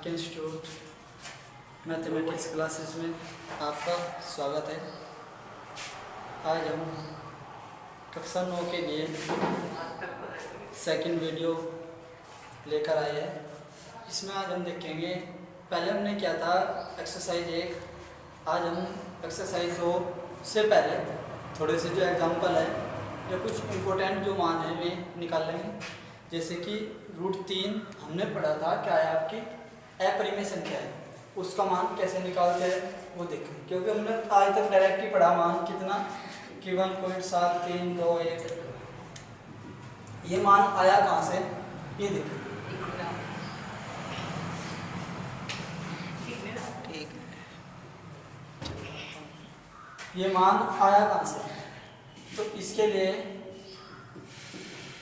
के institute mathematics classes में आपका स्वागत है। आज हम कक्षा 9 के लिए सेकंड वीडियो लेकर आए हैं। इसमें आज हम देखेंगे, पहले हमने क्या था एक्सरसाइज 1, आज हम एक्सरसाइज 2 से पहले थोड़े से जो एग्जांपल है या कुछ इम्पोर्टेंट जो मान है वे निकाल लेंगे। जैसे कि √3 हमने पढ़ा था, क्या है आपकी अपरिमेय संख्या है, उसका मान कैसे निकालते हैं वो देखें, क्योंकि हमने आज तक डायरेक्ट ही पढ़ा मान कितना कि 1.7321। ये मान आया कहाँ से, ये देखें। ये मान आया कहाँ से, तो इसके लिए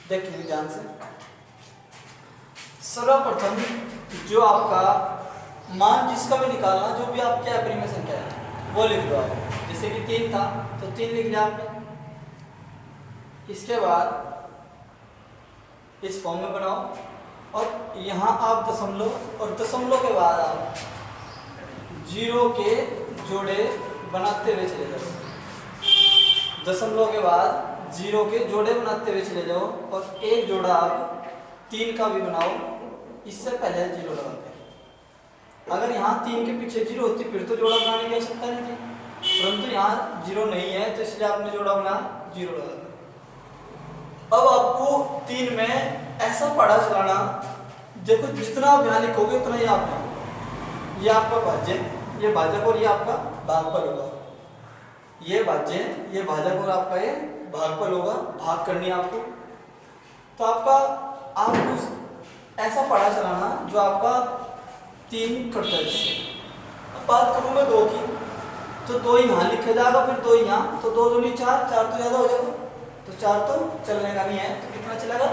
देखिए ध्यान से। सर्वप्रथम जो आपका मान जिसका भी निकालना, जो भी आपकी अपरिमेय संख्या है वो लिख दो आप। जैसे कि 3 था तो 3 लिख लिया आपने। इसके बाद इस फॉर्म में बनाओ और यहाँ आप दशमलव और दशमलव के बाद आप 0 के जोड़े बनाते हुए चले जाओ। दशमलव के बाद 0 के जोड़े बनाते हुए चले जाओ और एक जोड़ा आप 3 का भी बनाओ, इससे पहले 0 लगाते हैं। अगर यहाँ 3 के पीछे 0 होती फिर तो जोड़ा बनाने की आवश्यकता नहीं थी, परंतु यहाँ 0 नहीं है तो इसलिए आपने जोड़ा बना 0 लगा दिया। अब आपको 3 में ऐसा पढ़ा चलाना, देखो जितना आप यहाँ लिखोगे उतना ही आप लिखोगे। ये आपका भाज्य, ये भाजक और ये आपका भागफल होगा। ये भाज्य, ये भाजक और आपका ये भागफल होगा। भाग करनी है आपको, तो आपको ऐसा पढ़ा चलाना जो आपका 3 कटता है। अब बात करूँ मैं 2 की, तो 2 यहाँ लिखा जाएगा, फिर 2 यहाँ, तो 2 दूनी 4, 4 तो ज़्यादा हो जाएगा, तो 4 तो चलने का नहीं है, तो कितना चलेगा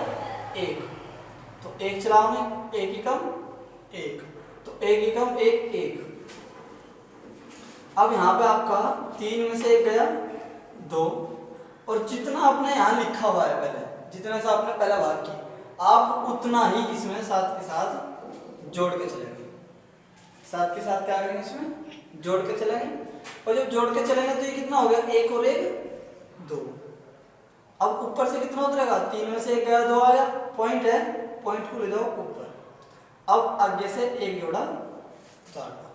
1, तो 1 चलाओ ने, 1 एकम 1, तो 1 एकम 1 1। अब यहाँ पे आपका 3 में से 1 गया 2, और जितना आपने यहाँ लिखा हुआ है पहले, जितने से आपने पहला भाग किया, आप उतना ही इसमें साथ के साथ जोड़ के चलेंगे। साथ के साथ क्या करेंगे, इसमें जोड़ के चलेंगे। और जब जोड़ के चलेंगे तो ये कितना हो गया, 1 और 1 2। अब ऊपर से कितना उतरेगा, 3 में से 1 गया 2 आ गया, पॉइंट है, पॉइंट को ले जाओ ऊपर। अब आगे से 1 जोड़ा उतारना।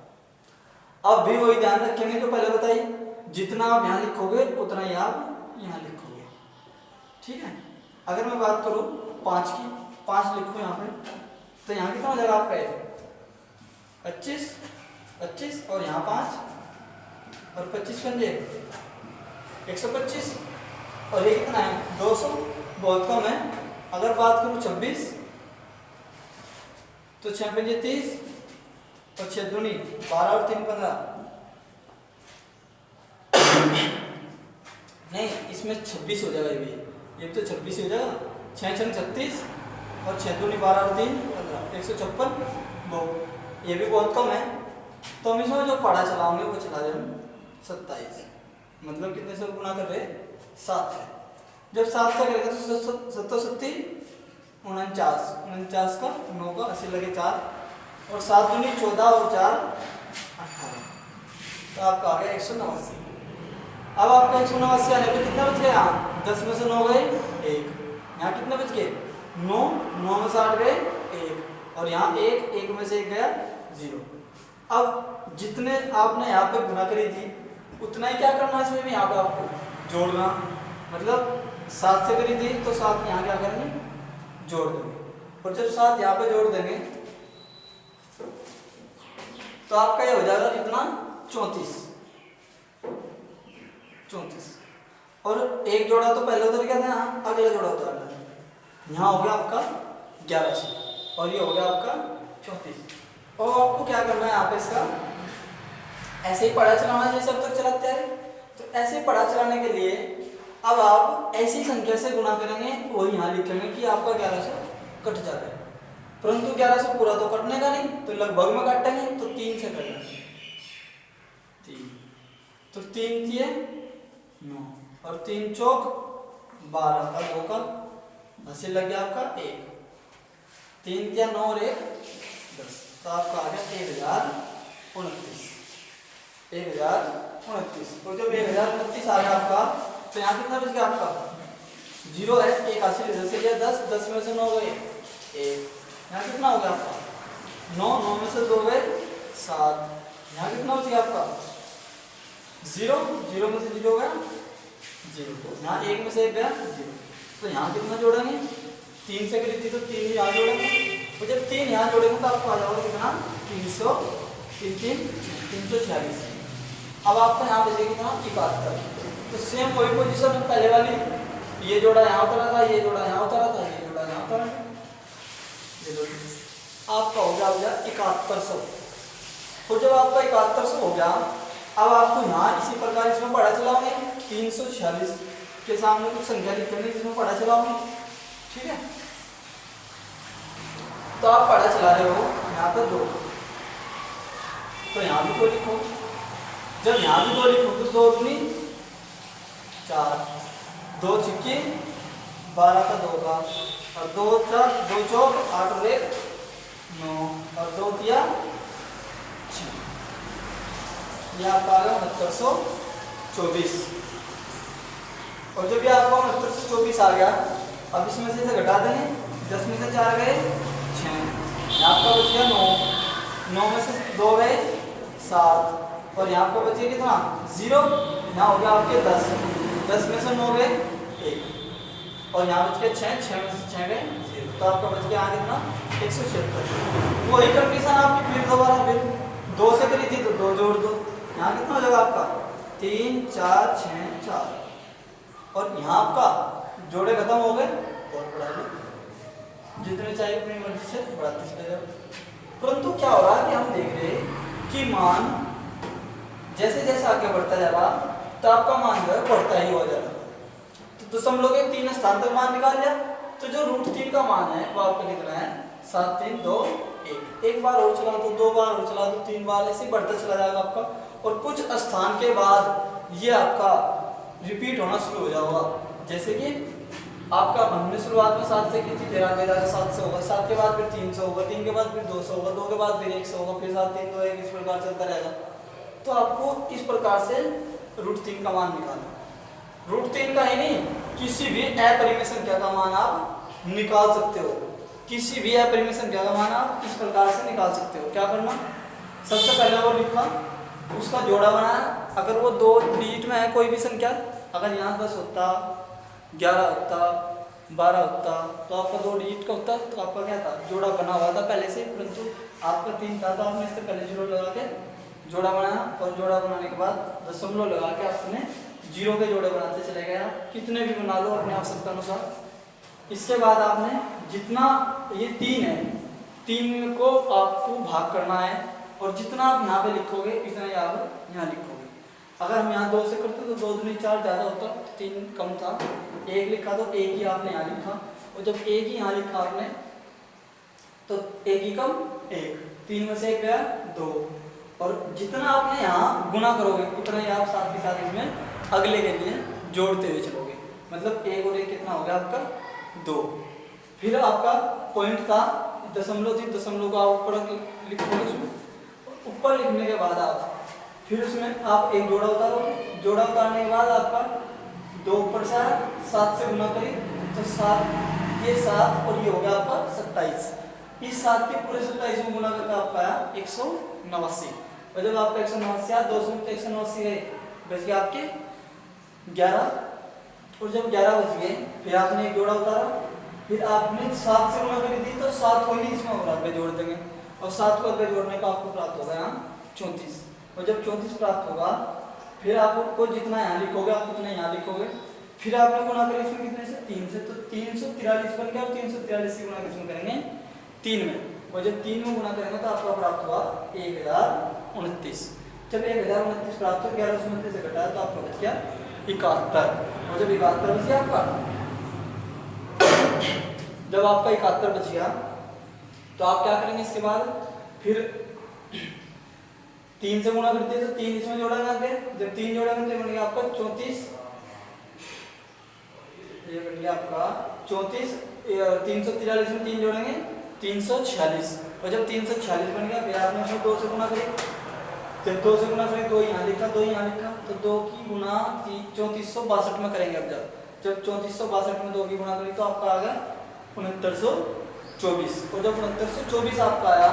अब भी वही ध्यान रखेंगे जो पहले बताइए, जितना आप यहाँ लिखोगे उतना ही आप यहाँ लिखोगे, ठीक है। अगर मैं बात करूँ 5 की, 5 लिखूँ यहाँ पे, तो यहाँ कितना हो जाएगा आपका 25 25, और यहाँ 5 और 25 पंजे 125, और ये कितना है 200, बहुत कम है। अगर बात करूँ 26, तो 6 पंजे 30 और 6 दूनी 12 और 3 15। नहीं, इसमें 26 हो जाएगा, ये तो 26 हो जाएगा। 6 6 36 और 6 दूनी 12 और 3 15, 156 बहुत, ये भी बहुत कम है। तो हम इसमें जो पढ़ा चलाओगे वो चला दें 27, मतलब कितने से गुना कर रहे, 7 से। जब 7 से करेगा तो 7 7 49 49 का 9 का 80 लगे 4, और 7 दूनी 14 और 4 18, तो आपका आ गया 189। अब आपका 189 आने पर कितना बच गया, यहाँ 10 में से 9 गए 1, यहाँ कितने बच गए 9, 9 में से 8 गए 1, और यहाँ 1, 1 में से 1 गया 0। अब जितने आपने यहाँ पे गुना करी थी उतना ही क्या करना है, इसमें भी यहाँ पे आपको जोड़ना। मतलब 7 से करी थी तो 7 यहाँ क्या करेंगे, जोड़ देंगे, और जब 7 यहाँ पे जोड़ देंगे तो आपका ये हो जाएगा कितना 34। और एक जोड़ा तो पहले उतर गया था, यहाँ अगला जोड़ा उतर गया, यहाँ हो गया आपका 1100, और ये हो गया आपका 34। और आपको क्या करना है यहाँ पे, इसका ऐसे ही पढ़ा चलाना जैसे अब तक चलाते हैं। तो ऐसे पढ़ा चलाने के लिए अब आप ऐसी संख्या से गुना करेंगे, वही यहाँ लिखेंगे कि आपका 1100 कट जाता है, परंतु 1100 पूरा तो कटने का नहीं, तो लगभग में काटेंगे, तो 3 से कटेंगे 3, तो 3 दिए 9, और 3 चौक 12, और 2 का 80 लग गया आपका 1, 3 या 9 और 1 10। तो आपका आ गया 1029। 1029। और जब 1029 आ गया आपका, तो यहाँ कितना बच गया आपका? 0 है, 81 इधर से गया, 10, 10 में से 9 गए 1। यहाँ कितना हो गया आपका? 9, 9 में से 2 गए 7। यहाँ कितना बच गया आपका? 0, 0 में से 0 हो गया 0। यहाँ 1 में से 1 गया 0। तो यहाँ कितना जोड़ेंगे? 3 से करी थी तो 3 यहाँ जोड़ेंगे, तो जब 3 यहाँ जोड़ेंगे तो आपको आ जाएगा कितना? 346। अब आपको यहाँ बचेगा कितना? 71। तो सेम वही पोजीशन में पहले वाली, ये जोड़ा यहाँ उतरा था, ये जोड़ा यहाँ उतरा था, ये जोड़ा यहाँ उतरा था, आपका हो गया 7100। तो जब आपका 7100 हो गया, अब आपको यहाँ इसी प्रकार इसमें पढ़ा चलाओगे 346 के सामने कुछ संख्या लिखेंगे जिसमें पढ़ा चलाओगे, ठीक है। तो आप पढ़ा चला रहे हो यहाँ पर 2, तो यहाँ भी 2 लिखो। जब यहाँ भी 2 लिखो तो 2 दूनी 4, 2 छिक्के 12 का 2 का, और 2 चौक 8 और 1 9, और 2 तिया 6। यह आपका आ गया 6924। और जब ये आपका 6924 आ गया, अब इसमें से इसे घटा देंगे, 10 में से 4 गए 6, आपका बच गया 9, 9 में से 2 गए 7, और यहाँ पर बचे कितना? 0। यहाँ हो गया आपके 10, 10 में से 9 गए 1, और यहाँ बच गया 6, 6 में से 6 गए 0। तो आपका बच गया यहाँ कितना? 176। वही कंडीशन आपकी फिर दोबारा, फिर 2 से करी थी तो 2 जोड़ दो, यहाँ कितना हो जाएगा आपका? 3 4 6 4, और यहाँ आपका जोड़े खत्म हो गए और बढ़ा लो, जितने चाहिए अपनी मर्जी से बढ़ाते चले जाओ। परंतु क्या हो रहा है कि हम देख रहे हैं कि मान जैसे जैसे आगे बढ़ता जा रहा, तो आपका मान जो है बढ़ता ही हो जाएगा। तो दशमलव के 3 स्थान तक मान निकाल लिया, तो जो √3 का मान है वो आपका कितना है? 7 3 2 1। एक बार और चला दो, 2 बार और चला दो, 3 बार, ऐसे बढ़ता चला जाएगा आपका, और कुछ स्थान के बाद ये आपका रिपीट होना शुरू हो जाएगा। जैसे कि आपका हमने शुरुआत में 7 से की थी, 13 का 700 होगा, 7 के बाद फिर 300 होगा, 3 के बाद फिर 200 होगा, 2 के बाद फिर 100 होगा, फिर 7 3 2 1, इस प्रकार चलता रहेगा। तो आपको इस प्रकार से √3 का मान निकालना। √3 का ही नहीं, किसी भी अपरिमेय संख्या का मान आप निकाल सकते हो। किसी भी अपरिमेय संख्या का मान आप इस प्रकार से निकाल सकते हो। क्या करना? सबसे पहले वो लिखा, उसका जोड़ा बनाया। अगर वो 2 डिजिट में है कोई भी संख्या, अगर यहाँ 10 होता, 11 होता, 12 होता, तो आपका 2 डिजिट का होता, तो आपका क्या था? जोड़ा बना हुआ था पहले से, परंतु आपका 3 था तो आपने इससे पहले 0 लगा के जोड़ा बनाया, और जोड़ा बनाने के बाद दशमलव लगा के आपने 0 के जोड़े बनाते चले गए। कितने भी बना लो अपने आवश्यकता अनुसार। इसके बाद आपने जितना, ये 3 है, 3 को आपको भाग करना है, और जितना आप यहाँ पे लिखोगे इतना ही आप यहाँ लिखोगे। अगर हम यहाँ 2 से करते तो 2 दूनी 4 ज़्यादा होता, 3 कम था, 1 लिखा तो 1 ही आपने यहाँ लिखा, और जब 1 ही यहाँ लिखा आपने तो 1 ही कम 1, 3 में से 1 गया 2, और जितना आपने यहाँ गुना करोगे उतना ही आप साथ ही साथ इसमें अगले के लिए जोड़ते हुए चलोगे। मतलब 1 और 1 कितना हो गया आपका? 2। फिर आपका पॉइंट था दशमलव थी, दशमलव को आप ऊपर लिखोगे, उसमें ऊपर लिखने के बाद आप फिर उसमें आप एक जोड़ा उतारोगे। जोड़ा उतारने के बाद आपका 2 ऊपर से 7 से गुना करें तो 7, ये 7 और ये हो गया आपका 27। इस 7 के पूरे 27 में गुना करके आपका आया 189। और जब आपका 189 आया, 200 में 189 गए, बच गए आपके 11। और जब 11 बच गए, फिर आपने एक जोड़ा उतारा, फिर आपने 7 से गुना करी थी तो 7 को ही इसमें और जोड़ देंगे, और 7 को आगे जोड़ने का आपको प्राप्त होगा यहाँ 34। और जब 34 प्राप्त होगा, फिर आपको जितना यहाँ लिखोगे आप उतना यहाँ लिखोगे, फिर आपने गुना करें इसमें कितने से? 3 से, तो 343 बन गया, और 343 से गुना किसमें करेंगे? 3 में। और जब 3 में गुना करेंगे तो आपका प्राप्त हुआ 1029। जब 1029 प्राप्त हो, 1129 से घटाया तो आपका बच गया 71। और जब 71 बच गया आपका, जब आपका 71 बच गया तो आप क्या करेंगे? इसके बाद फिर 3 से गुना करते हैं तो 3 इसमें जोड़ेंगे आगे। जब 3 जोड़ेंगे तो बनेगा आपका 34, ये बन गया आपका 34। 343 में 3 जोड़ेंगे 346, और जब 346 बन गया फिर आपने उसमें 2 से गुना करें, जब 2 से गुना करें 2 यहाँ लिखा 2 यहाँ लिखा, तो 2 की गुना 3462 में करेंगे। अब जब 3462 में 2 की गुना करें तो आपका आ गया 6924। और जब 6924 आपका आया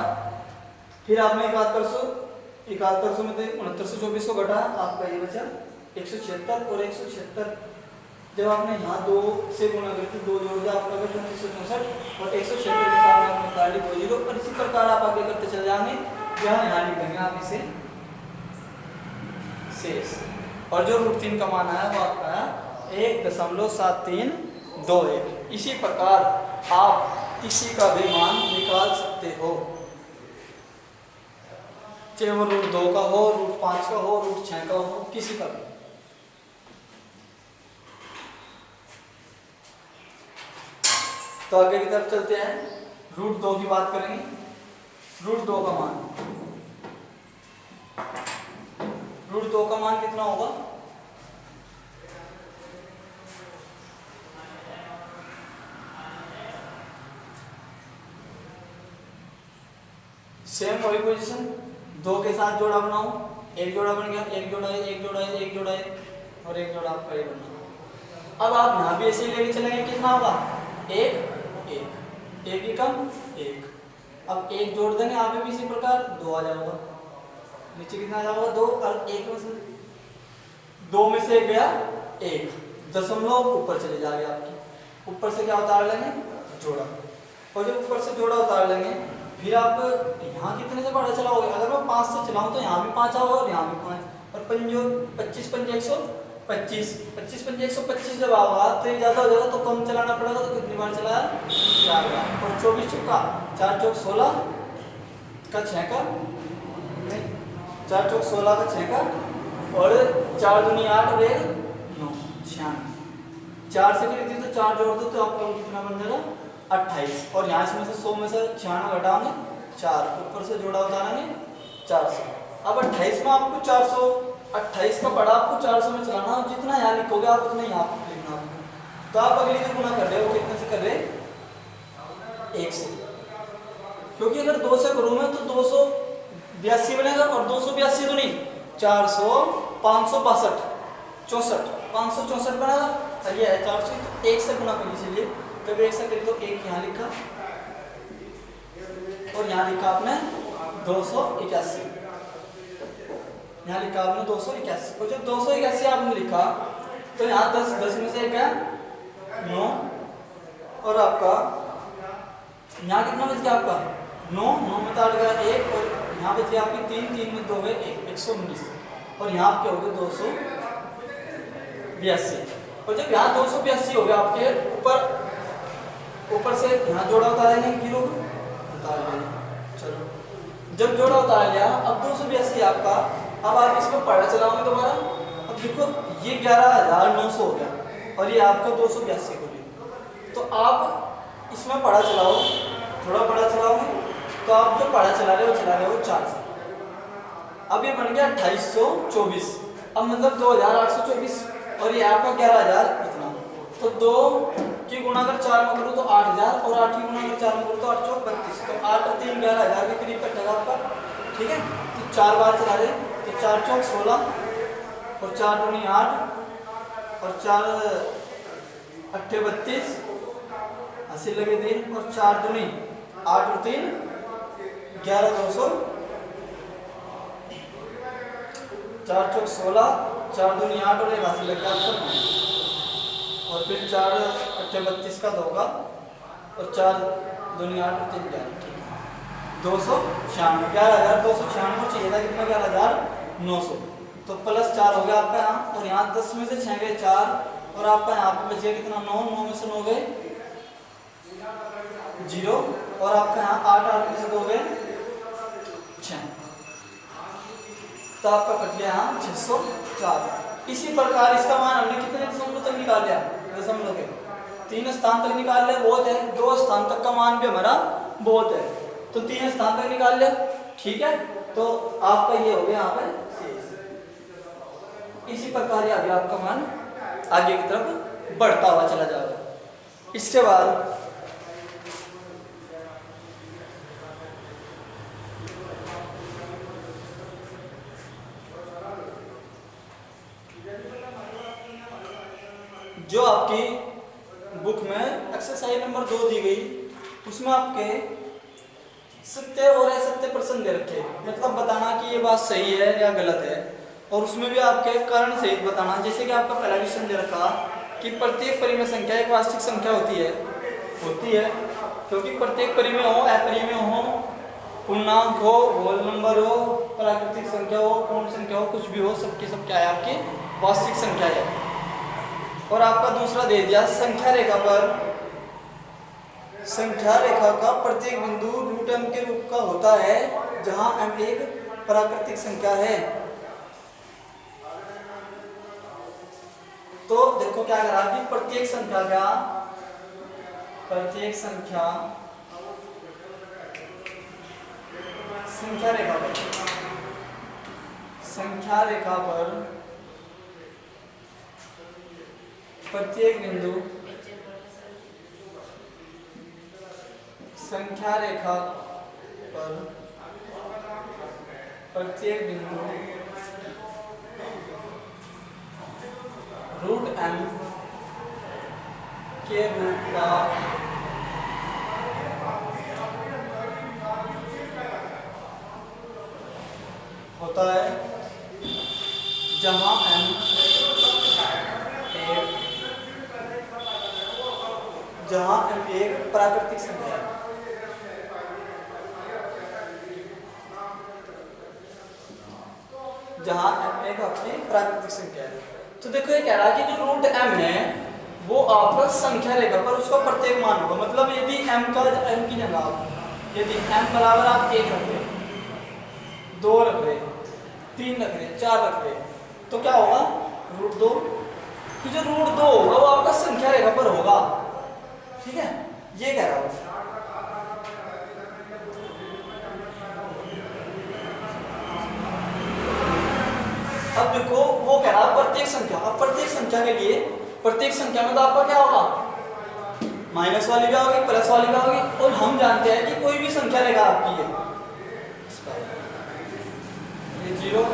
फिर आपने 7100 में 6924 को घटाया, आपका ये बचा 176। और 176 जब आपने यहाँ 2 से गुना करके 2 जोड़ दिया आपका 3464 और 176 के साथ आपने निकाल ली 2 जीरो। और इसी प्रकार आप आगे करते चले जाएंगे, यहाँ लिखेंगे आप इसे शेष। और जो √3 का मान आया वो आपका आया 1.7321। इसी प्रकार आप किसी का भी मान निकाल सकते हो, चाहे वो √2 का हो, √5 का हो, √6 का हो, किसी का भी। तो आगे की तरफ चलते हैं, √2 की बात करेंगे। √2 का मान, √2 का मान कितना होगा? सेम वही पोजीशन, 2 के साथ जोड़ा बनाओ, एक जोड़ा बन गया, एक जोड़ा है, एक जोड़ा है, एक जोड़ा है और एक जोड़ा आपका ये बनना। अब आप यहाँ भी ऐसे ही लेके चलेंगे, कितना होगा? एक ही कम एक। अब एक जोड़ देंगे यहाँ पे भी इसी प्रकार 2 आ जाएगा, नीचे कितना आ जाएगा? 2। और 1 में से 2 में से 1 गया 1, दशमलव ऊपर चले जाएगा आपकी। ऊपर से क्या उतार लेंगे? जोड़ा। और जब ऊपर से जोड़ा उतार लेंगे फिर आप यहाँ कितने से बढ़ा चलाओगे? अगर मैं 5 से चलाऊँ तो यहाँ भी 5 आओगे और यहाँ भी 5 और 25 पंजे 125, 25 पंजे 125 जब आओगा तो ये ज़्यादा हो जाएगा, तो कम चलाना पड़ेगा। तो कितनी बार चलाया? 4 बार। और 24 चौका 4 चौक 16 का 6 का, 4 चौक 16 का 6 का, और 4 दूनी 8 और 1 9, 96। 4 से करी थी तो 4 जोड़ दो तो आपका कितना बन जाएगा? 28। और यहाँ इसमें से 100 में से 96 घटाओगे 4, ऊपर से जोड़ा उतारेंगे 400। अब 28 में आपको 428 का पड़ा आपको 400 में चलाना, जितना यहाँ लिखोगे आप उतना यहाँ लिखना। तो आप अगली जो गुना कर रहे हो कितने से कर रहे? 1 से, क्योंकि अगर 2 से करूँ मैं तो 282 बनेगा और 282 दूनी 400, 562 64, 564 बनेगा। और ये है 400, तो 1 से गुना कर लीजिए। जब 1 से करी तो 1 यहाँ लिखा और यहाँ लिखा आपने 281, यहाँ लिखा आपने 281। और जब 281 आपने लिखा तो यहाँ 10 में से 1 है 9, और आपका यहाँ कितना बच गया आपका? 9 में तो 8 गया 1, और यहाँ बच गया आपकी 3 में 2 गए 119, और यहाँ आपके हो गए 282। और जब यहाँ 282 हो गया आपके ऊपर से यहाँ जोड़ा उतारेंगे, जीरो उतार लेंगे। चलो जब जोड़ा उतार लिया, अब 282 आपका, अब आप इसमें पढ़ा चलाओगे दोबारा। अब देखो ये 11,900 हो गया और ये आपका 282 हो गया। तो आप इसमें पढ़ा चलाओ, थोड़ा पढ़ा चलाओगे तो आप जो पढ़ा चला रहे हो 4 से। अब ये बन गया 2824, अब मतलब 2824, और ये आपका 11,000 इतना। तो 2 की गुना अगर 4 में करूँ तो 8,000, और 8 की गुना अगर 4 में करूँ तो 8 चौक 32, तो 8 और 3 11,000 के करीब कटेगा आपका। ठीक है, तो 4 बार चला रहे तो 4 चौक 16 और 4 दूनी 8 और 4 अट्ठे 32, 80 लगे दिन, और 4 दूनी 8 और 3 11, 200, 4 चौक 16, 4 दूनी 8 और 1 80 लग गया आपका, और फिर 4 अट्ठे 32 का 2 का, और 4 दूनी 8 और 3 11, 296, 11,296 चाहिए था, कितना 11,900। तो प्लस 4 हो गया आपका यहाँ, और यहाँ 10 में से 6 गए 4, और आपका यहाँ पे बच गया कितना 9 में से 9 गए 0, और आपका यहाँ 8 में से 2 गए 6, तो आपका कट गया यहाँ 604। इसी प्रकार इसका मान हमने कितने दशमलव तक निकाल लिया? दशमलव के 3 स्थान तक निकाल लिया, बहुत है। 2 स्थान तक का मान भी हमारा बहुत है, तो 3 स्थान तक निकाल लिया। ठीक है, तो आपका ये हो गया यहाँ पे शेष। इसी प्रकार अभी आपका मान आगे की तरफ बढ़ता हुआ चला जाएगा। इसके बाद जो आपकी बुक में एक्सरसाइज नंबर 2 दी गई, उसमें आपके सत्य और असत्य प्रश्न दे रखे, मतलब बताना कि ये बात सही है या गलत है, और उसमें भी आपके कारण सहित बताना। जैसे कि आपका पहला क्वेश्चन दे रखा कि प्रत्येक परिमेय संख्या एक वास्तविक संख्या होती है, क्योंकि प्रत्येक परिमेय हो, अपरिमेय हो, पूर्णांक हो, होल नंबर हो, प्राकृतिक संख्या हो, पूर्ण संख्या हो, कुछ भी हो, सबकी सब क्या है आपकी वास्तविक संख्या है। और आपका दूसरा दे दिया संख्या रेखा का प्रत्येक बिंदु रूट m के रूप का होता है, जहां m एक प्राकृतिक संख्या है। तो देखो क्या करा कि प्रत्येक संख्या रेखा पर प्रत्येक बिंदु रूट m के रूप का होता है, जहां m एक प्राकृतिक संख्या है। जहां m एक आपकी प्राकृतिक संख्या है। तो देखो ये कह रहा है कि जो रूट m है वो आपका संख्या रेखा पर उसका प्रत्येक मान होगा। मतलब यदि m की जगह यदि m बराबर आप 1 रख रहे, 2 रख रहे, 3 रख रहे, 4 रख रहे, तो क्या होगा रूट 2। तो जो रूट 2 होगा वो आपका संख्या रेखा पर होगा। ठीक है, ये कह रहा हूं। अब देखो वो कह रहा है प्रत्येक संख्या। अब प्रत्येक संख्या के लिए प्रत्येक संख्या में तो आपका क्या होगा, माइनस वाली भी होगी, प्लस वाली भी होगी। और हम जानते हैं कि कोई भी संख्या रेखा आपकी है, ये 0,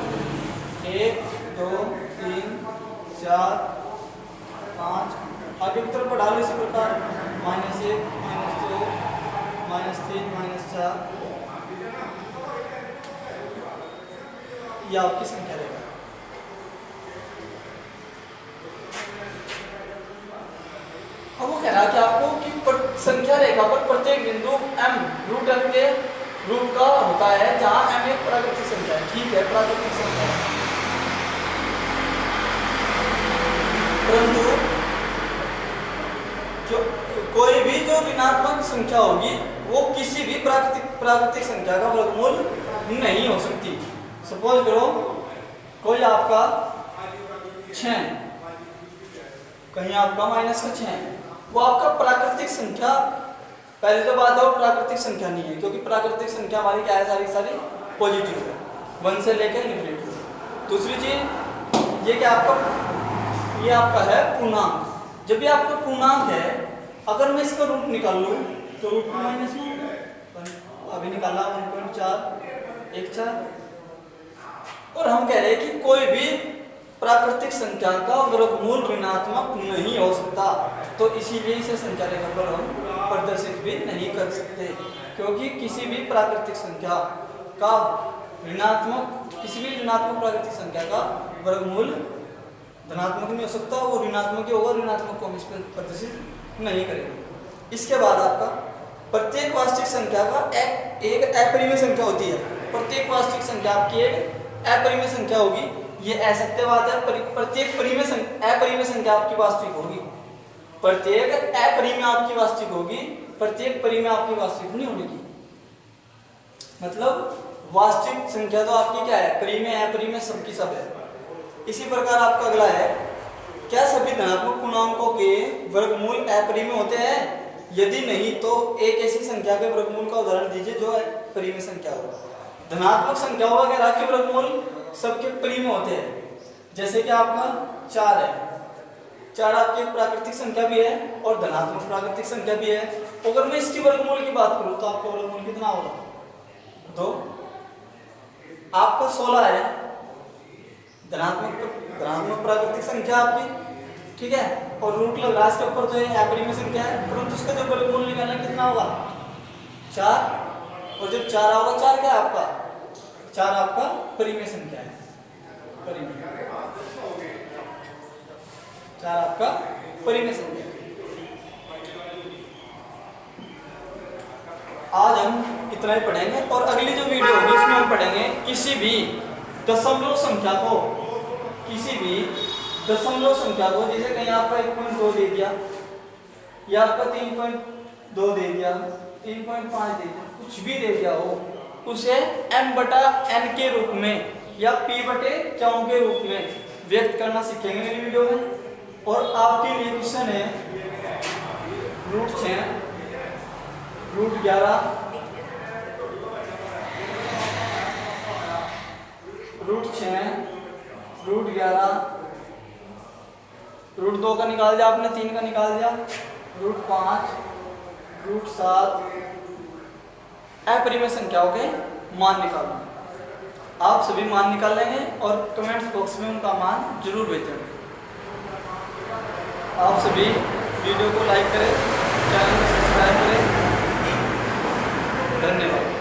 1, 2, 3, 4, 5, आगे की तरफ बढ़ा लो इसी प्रकार, -1, -2, -3, -4, ये आपकी संख्या रेखा। अब वो कह रहा है कि आपको कि संख्या रेखा पर प्रत्येक बिंदु m रूट m के रूप का होता है, जहां m एक प्राकृतिक संख्या है। ठीक है, प्राकृतिक संख्या है, परंतु जो कोई भी जो ऋणात्मक संख्या होगी वो किसी भी प्राकृतिक संख्या का वर्गमूल नहीं हो सकती। सपोज करो कोई आपका 6, कहीं आपका -6, वो आपका प्राकृतिक संख्या। पहले तो बात है वो प्राकृतिक संख्या नहीं है, क्योंकि प्राकृतिक संख्या हमारी क्या है, सारी पॉजिटिव है, 1 से लेकर इन्फिनिटी। दूसरी चीज ये कि ये आपका है पूर्णांक। जब ये आपका पूर्णांक है, अगर मैं इसका रूट निकाल लूं तो रूट में माइनस में अभी निकाला 1.414। और हम कह रहे हैं कि कोई भी प्राकृतिक संख्या का वर्गमूल ऋणात्मक नहीं हो सकता। तो इसीलिए इसे संख्या रेखा पर हम प्रदर्शित भी नहीं कर सकते, क्योंकि किसी भी प्राकृतिक संख्या का किसी भी ऋणात्मक प्राकृतिक संख्या का वर्गमूल धनात्मक नहीं हो सकता। वो ऋणात्मक ही होगा, ऋणात्मक को हम इस पर प्रदर्शित नहीं करेंगे। इसके बाद आपका प्रत्येक वास्तविक संख्या का एक अपरिमेय संख्या होती है। प्रत्येक वास्तविक संख्या आपकी एक अपरिमेय संख्या होगी। ये असत्य बात है। प्रत्येक अपरिमेय संख्या आपकी वास्तविक होगी, प्रत्येक अपरिमेय आपकी वास्तविक होगी, प्रत्येक परिमेय आपकी वास्तविक नहीं होगी। मतलब वास्तविक संख्या तो आपकी क्या है, परिमेय अपरिमेय सबकी सब है। इसी प्रकार आपका अगला है, क्या सभी धनात्मक पूर्णांकों के वर्गमूल अपरिमेय होते हैं? यदि नहीं तो एक ऐसी संख्या के वर्गमूल का उदाहरण दीजिए जो परिमेय संख्या हो। धनात्मक संख्याओं का राशि वर्गमूल सबके परिमेय होते हैं। जैसे कि आपका 4 है, 4 आपकी एक प्राकृतिक संख्या भी है और धनात्मक प्राकृतिक संख्या भी है। अगर मैं इसकी वर्गमूल की बात करूं तो आपका वर्गमूल कितना होगा? 2। आपका 16 है, धनात्मक प्राकृतिक संख्या आपकी, ठीक है, और रूट लग रहा है इसके ऊपर, तो ये अपरिमेय संख्या है, परंतु उसका जो वर्गमूल निकालना है कितना होगा 4, और जब 4 होगा 4 क्या है आपका 4 आपका परिमेय संख्या है, परिमेय 4 आपका परिमेय संख्या है। आज हम इतना ही पढ़ेंगे और अगली जो वीडियो होगी इसमें हम पढ़ेंगे किसी भी दशमलव संख्या को, किसी भी दशमलव संख्या को, जैसे कहीं आपका 1.2 दे दिया या आपका 3.2 दे दिया, 3.5 दे दिया, कुछ भी दे दिया हो, उसे m/n के रूप में या p/4 के रूप में व्यक्त करना सीखेंगे मेरी वीडियो में। और आपके लिए क्वेश्चन है √6, √11, √2 का निकाल दिया आपने, 3 का निकाल दिया, √5, √7, अपरिमेय संख्याओं के मान निकालना। आप सभी मान निकाल लेंगे और कमेंट्स बॉक्स में उनका मान जरूर भेजें। आप सभी वीडियो को लाइक करें, चैनल को सब्सक्राइब करें। धन्यवाद।